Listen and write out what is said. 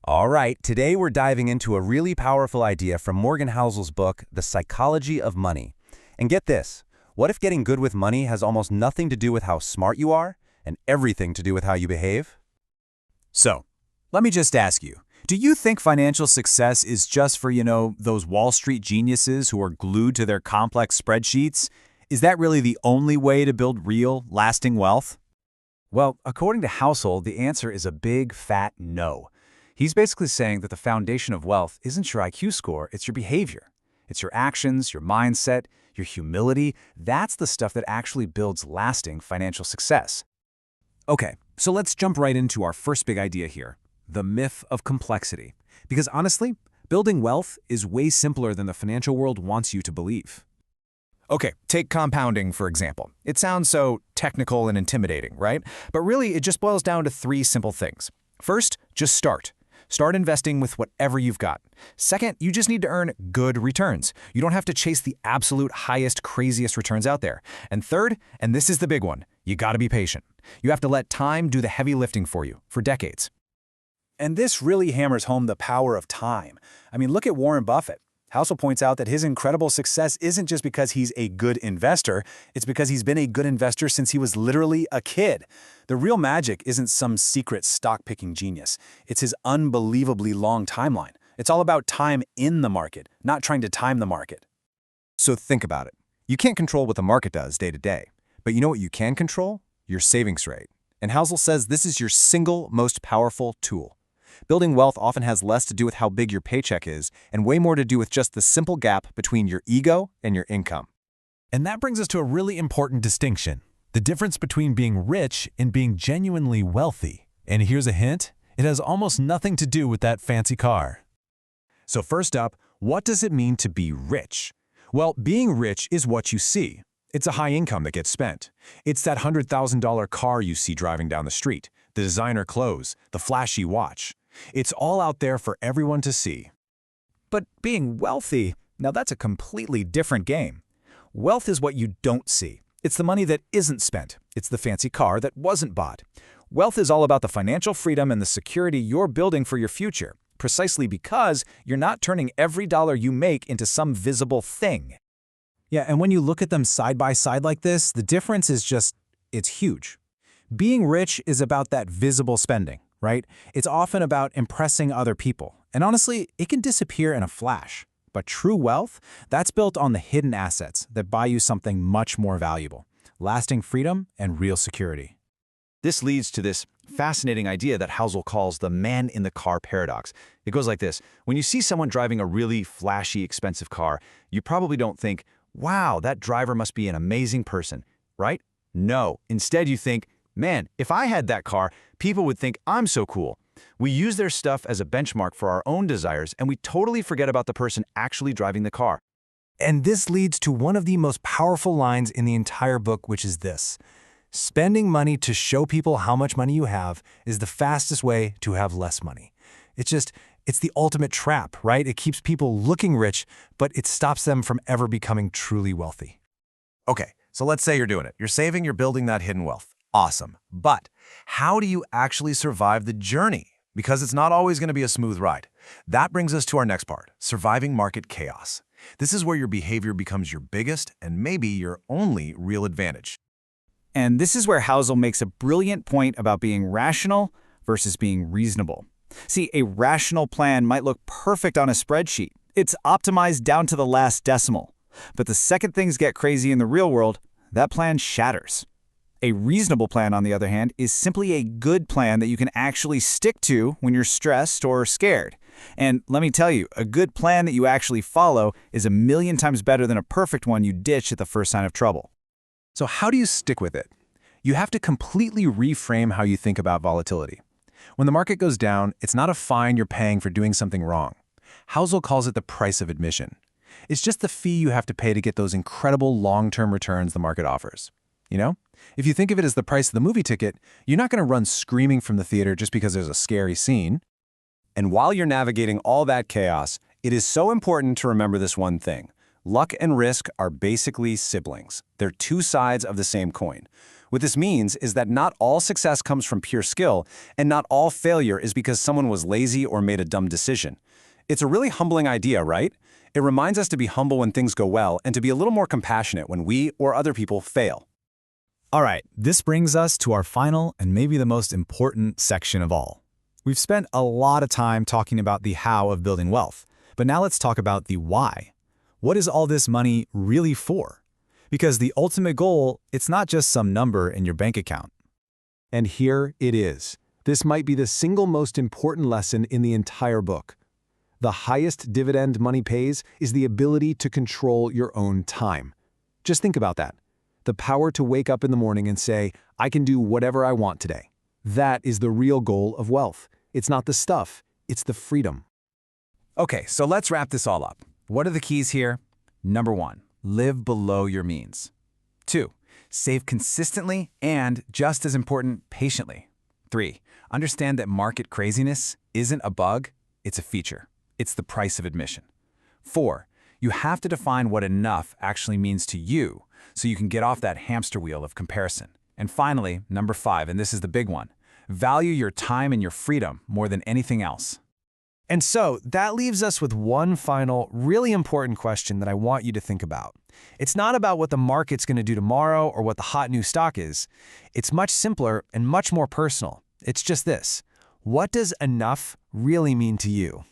All right, today we're diving into a really powerful idea from Morgan Housel's book, The Psychology of Money. And get this, what if getting good with money has almost nothing to do with how smart you are and everything to do with how you behave? So, let me just ask you, do you think financial success is just for, those Wall Street geniuses who are glued to their complex spreadsheets? Is that really the only way to build real, lasting wealth? Well, according to Housel, the answer is a big, fat no. He's basically saying that the foundation of wealth isn't your IQ score, it's your behavior. It's your actions, your mindset, your humility. That's the stuff that actually builds lasting financial success. Okay, so let's jump right into our first big idea here, the myth of complexity. Because honestly, building wealth is way simpler than the financial world wants you to believe. Okay, take compounding, for example. It sounds so technical and intimidating, right? But really, it just boils down to three simple things. First, just start. Start investing with whatever you've got. Second, you just need to earn good returns. You don't have to chase the absolute highest, craziest returns out there. And third, and this is the big one, you gotta be patient. You have to let time do the heavy lifting for you, for decades. And this really hammers home the power of time. I mean, look at Warren Buffett. Housel points out that his incredible success isn't just because he's a good investor, it's because he's been a good investor since he was literally a kid. The real magic isn't some secret stock-picking genius. It's his unbelievably long timeline. It's all about time in the market, not trying to time the market. So think about it. You can't control what the market does day to day, but you know what you can control? Your savings rate. And Housel says this is your single most powerful tool. Building wealth often has less to do with how big your paycheck is and way more to do with just the simple gap between your ego and your income. And that brings us to a really important distinction, the difference between being rich and being genuinely wealthy. And here's a hint, it has almost nothing to do with that fancy car. So first up, what does it mean to be rich? Well, being rich is what you see. It's a high income that gets spent. It's that $100,000 car you see driving down the street, the designer clothes, the flashy watch. It's all out there for everyone to see. But being wealthy, now that's a completely different game. Wealth is what you don't see. It's the money that isn't spent. It's the fancy car that wasn't bought. Wealth is all about the financial freedom and the security you're building for your future, precisely because you're not turning every dollar you make into some visible thing. Yeah, and when you look at them side by side like this, the difference is it's huge. Being rich is about that visible spending, right? It's often about impressing other people. And honestly, it can disappear in a flash. But true wealth, that's built on the hidden assets that buy you something much more valuable, lasting freedom and real security. This leads to this fascinating idea that Housel calls the man-in-the-car paradox. It goes like this. When you see someone driving a really flashy, expensive car, you probably don't think, wow, that driver must be an amazing person, right? No. Instead, you think, man, if I had that car, people would think I'm so cool. We use their stuff as a benchmark for our own desires, and we totally forget about the person actually driving the car. And this leads to one of the most powerful lines in the entire book, which is this. Spending money to show people how much money you have is the fastest way to have less money. It's the ultimate trap, right? It keeps people looking rich, but it stops them from ever becoming truly wealthy. Okay, so let's say you're doing it. You're saving, you're building that hidden wealth. Awesome. But how do you actually survive the journey? Because it's not always going to be a smooth ride. That brings us to our next part, surviving market chaos. This is where your behavior becomes your biggest and maybe your only real advantage. And this is where Housel makes a brilliant point about being rational versus being reasonable. See, a rational plan might look perfect on a spreadsheet. It's optimized down to the last decimal. But the second things get crazy in the real world, that plan shatters. A reasonable plan, on the other hand, is simply a good plan that you can actually stick to when you're stressed or scared. And let me tell you, a good plan that you actually follow is 1,000,000 times better than a perfect one you ditch at the first sign of trouble. So how do you stick with it? You have to completely reframe how you think about volatility. When the market goes down, it's not a fine you're paying for doing something wrong. Housel calls it the price of admission. It's just the fee you have to pay to get those incredible long-term returns the market offers. You know? If you think of it as the price of the movie ticket, you're not going to run screaming from the theater just because there's a scary scene. And while you're navigating all that chaos, it is so important to remember this one thing. Luck and risk are basically siblings. They're two sides of the same coin. What this means is that not all success comes from pure skill, and not all failure is because someone was lazy or made a dumb decision. It's a really humbling idea, right? It reminds us to be humble when things go well and to be a little more compassionate when we or other people fail. All right, this brings us to our final and maybe the most important section of all. We've spent a lot of time talking about the how of building wealth, but now let's talk about the why. What is all this money really for? Because the ultimate goal, it's not just some number in your bank account. And here it is. This might be the single most important lesson in the entire book. The highest dividend money pays is the ability to control your own time. Just think about that. The power to wake up in the morning and say, I can do whatever I want today. That is the real goal of wealth. It's not the stuff, it's the freedom. Okay, so let's wrap this all up. What are the keys here? Number 1, live below your means. 2, save consistently and, just as important, patiently. 3, understand that market craziness isn't a bug, it's a feature. It's the price of admission. 4, you have to define what enough actually means to you so you can get off that hamster wheel of comparison. And finally, number 5, and this is the big one, value your time and your freedom more than anything else. And so that leaves us with one final, really important question that I want you to think about. It's not about what the market's going to do tomorrow or what the hot new stock is. It's much simpler and much more personal. It's just this. What does enough really mean to you?